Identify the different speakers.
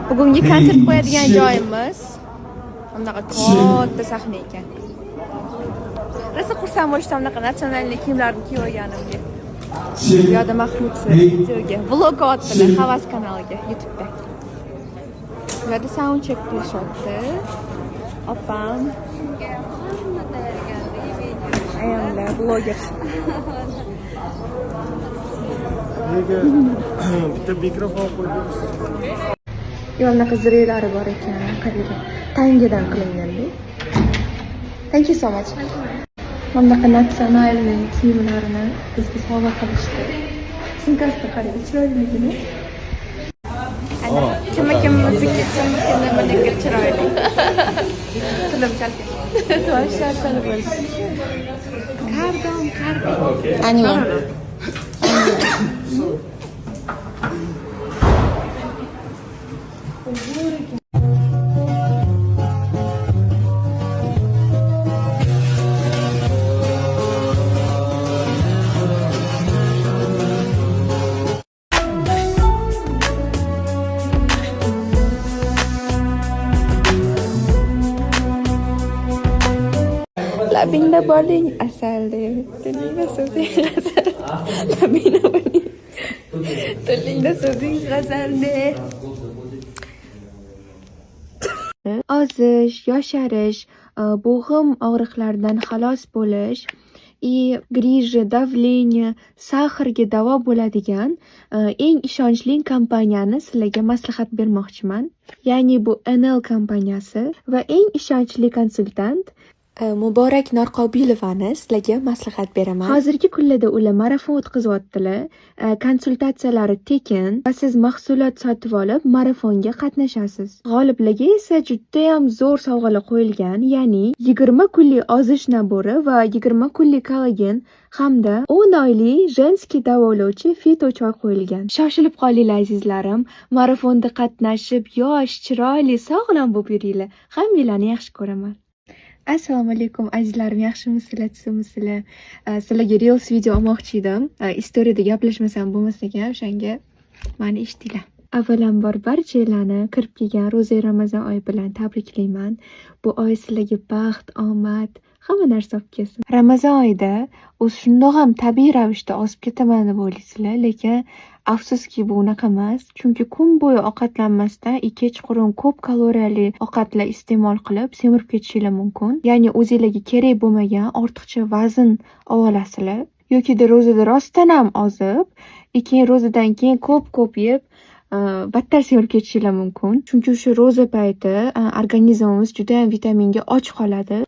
Speaker 1: Bugungi konsert qo'yadigan joyimiz bunaqa katta sahna ekan. Rosa xursand bo'lishdim bunaqa natsionalniy kiyimlarni kiyib olganimga. Bu yerda Mahmud videoga vlog otdilar Havas kanaliga YouTube'da. Bu yerda soundcheck qilishyapti. Opam. Ayollar bloger.
Speaker 2: Nega bitta mikrofon qo'ydingiz?
Speaker 1: Yo'lda qizirilari bor ekan, qarang. Tangadan qilinganda. Thank you so much. Bunaqa natsionalniy kiyimlarni bizga sovg'a qilishdi. Sumkasida qarang, chiroyligini. Ana, kim muzika kimni bunga chiroyli. Tilim chalkash. Toshlar bo'ldi. Kardom. Anima. Labingda bo'ling asaldi. Tilingda so'zing asal. Labingda bo'ling. Tilingda so'zing g'azaldi. Ozish, yosharish, bo'g'im og'riqlaridan xalos bo'lish, griji, davleniya, sahrga davo bo'ladigan eng ishonchli kompaniyani sizlarga maslahat bermoqchiman. Ya'ni bu NL kompaniyasi va eng ishonchli konsultant Muborak Norqobilovani sizlarga maslahat beraman. Hozirgi kunlarda ular marafon o'tkazayaptilar. Konsultatsiyalari tekin va siz mahsulot sotib olib marafonga qatnashasiz. G'oliblarga esa juda ham zo'r sovg'alar qo'yilgan, ya'ni 20 kunlik ozish nabori va 20 kunlik kollagen hamda 10 oylik jenskiy davolovchi fito choy qo'yilgan. Shoshilib qolinglar azizlarim. Marafonda qatnashib, yosh, chiroyli, sog'lom bo'lib yuringlar. Hammanglarni yaxshi ko'raman. Assalomu alaykum azizlarim, yaxshimisizlar, sizlar? Sizlarga reels video olmoqchi edim. Istoriyada gaplashmasam bo'lmas ekan, o'shanga mani eshitdinglar. Avvalambor barchalarni kirib kelgan ro'za Ramazon oyi bilan tabriklayman. Bu oy sizlarga baxt, omad, hamma narsa olib kelsin. Ramazon oyida o'zi shundoq ham tabiiy ravishda ozib ketaman deb o'ylaysizlar, lekin afsuski bu unaqa emas. Chunki kun bo'yi ovqatlanmasdan kechqurun ko'p kaloriyali ovqatlar iste'mol qilib semirib ketishingiz mumkin. Ya'ni o'zingizlarga kerak bo'lmagan ortiqcha vazn olasizlar yoki ro'zada rostdan ham ozib, keyin ro'zadan keyin ko'p yeb battar semirib ketishingiz mumkin. Chunki o'sha ro'za payti organizmimiz juda ham vitaminga och qoladi.